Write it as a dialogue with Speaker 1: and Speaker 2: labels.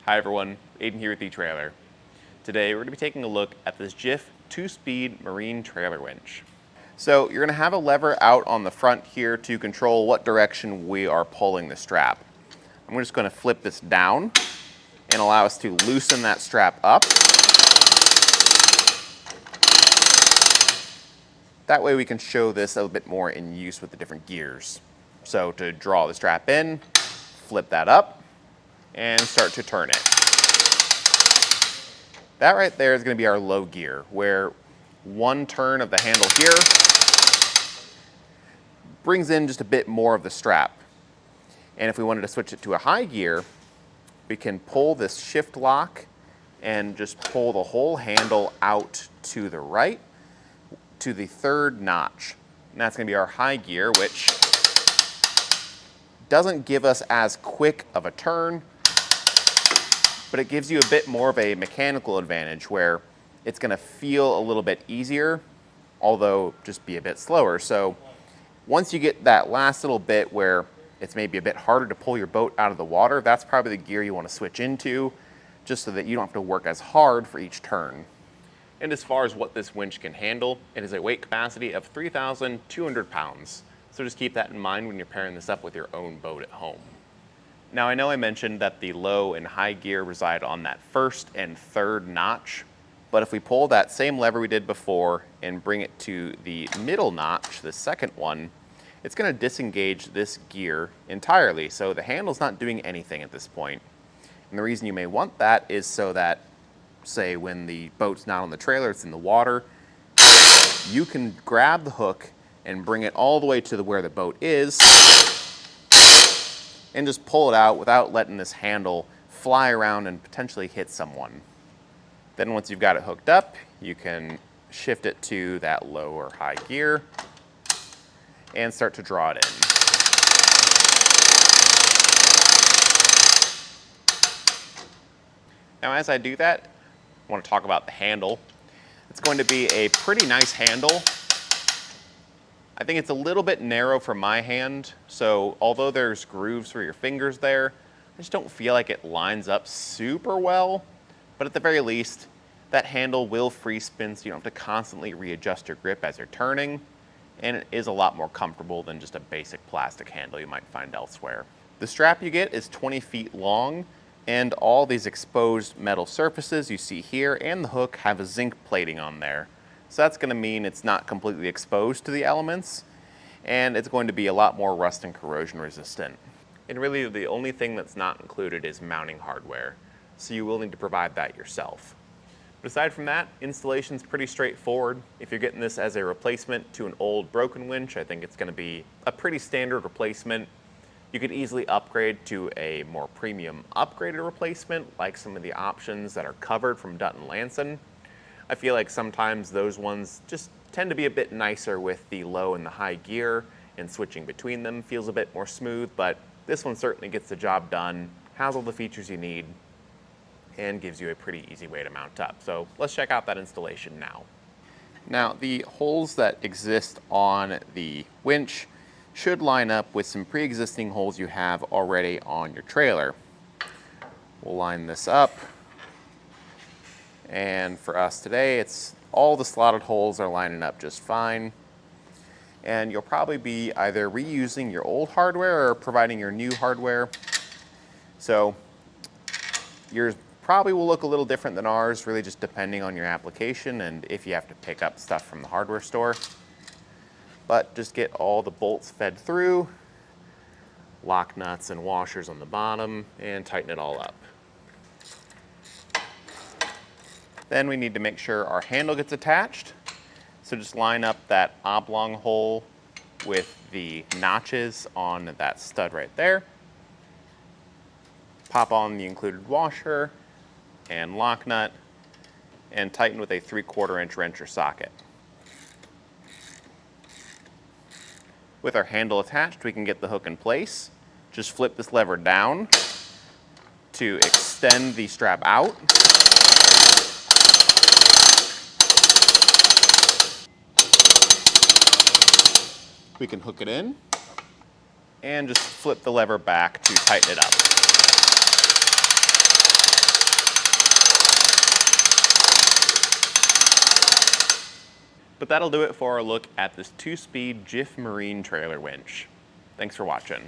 Speaker 1: Hi everyone, Aiden here with eTrailer. Today we're going to be taking a look at this Jif 2-speed marine trailer winch. So you're going to have a lever out on the front here to control what direction we are pulling the strap. I'm just going to flip this down and allow us to loosen that strap up. That way we can show this a little bit more in use with the different gears. So to draw the strap in, flip that up, and start to turn it. That right there is going to be our low gear, where one turn of the handle here brings in just a bit more of the strap. And if we wanted to switch it to a high gear, we can pull this shift lock and just pull the whole handle out to the right to the third notch. And that's going to be our high gear, which doesn't give us as quick of a turn, but it gives you a bit more of a mechanical advantage where it's going to feel a little bit easier, although just be a bit slower. So once you get that last little bit where it's maybe a bit harder to pull your boat out of the water, that's probably the gear you want to switch into, just so that you don't have to work as hard for each turn. And as far as what this winch can handle, it has a weight capacity of 3,200 pounds. So just keep that in mind when you're pairing this up with your own boat at home. Now I know I mentioned that the low and high gear reside on that first and third notch, but if we pull that same lever we did before and bring it to the middle notch, the second one, it's going to disengage this gear entirely. So the handle's not doing anything at this point. And the reason you may want that is so that, say when the boat's not on the trailer, it's in the water, you can grab the hook and bring it all the way to where the boat is and just pull it out without letting this handle fly around and potentially hit someone. Then once you've got it hooked up, you can shift it to that low or high gear and start to draw it in. Now as I do that, I want to talk about the handle. It's going to be a pretty nice handle. I think it's a little bit narrow for my hand, so although there's grooves for your fingers there, I just don't feel like it lines up super well. But at the very least, that handle will free spin, so you don't have to constantly readjust your grip as you're turning, and it is a lot more comfortable than just a basic plastic handle you might find elsewhere. The strap you get is 20 feet long, and all these exposed metal surfaces you see here and the hook have a zinc plating on there. So that's going to mean it's not completely exposed to the elements, and it's going to be a lot more rust and corrosion resistant. And really the only thing that's not included is mounting hardware, so you will need to provide that yourself. But aside from that, installation's pretty straightforward. If you're getting this as a replacement to an old broken winch, I think it's going to be a pretty standard replacement. You could easily upgrade to a more premium upgraded replacement, like some of the options that are covered from Dutton Lanson. I feel like sometimes those ones just tend to be a bit nicer with the low and the high gear, and switching between them feels a bit more smooth, but this one certainly gets the job done, has all the features you need, and gives you a pretty easy way to mount up. So let's check out that installation now. Now the holes that exist on the winch should line up with some pre-existing holes you have already on your trailer. We'll line this up. And for us today, it's all the slotted holes are lining up just fine. And you'll probably be either reusing your old hardware or providing your new hardware. So yours probably will look a little different than ours, really just depending on your application and if you have to pick up stuff from the hardware store. But just get all the bolts fed through, lock nuts and washers on the bottom, and tighten it all up. Then we need to make sure our handle gets attached. So just line up that oblong hole with the notches on that stud right there. Pop on the included washer and lock nut, and tighten with a 3/4 inch wrench or socket. With our handle attached, we can get the hook in place. Just flip this lever down to extend the strap out. We can hook it in and just flip the lever back to tighten it up. But that'll do it for our look at this 2-speed Jif Marine Trailer Winch. Thanks for watching.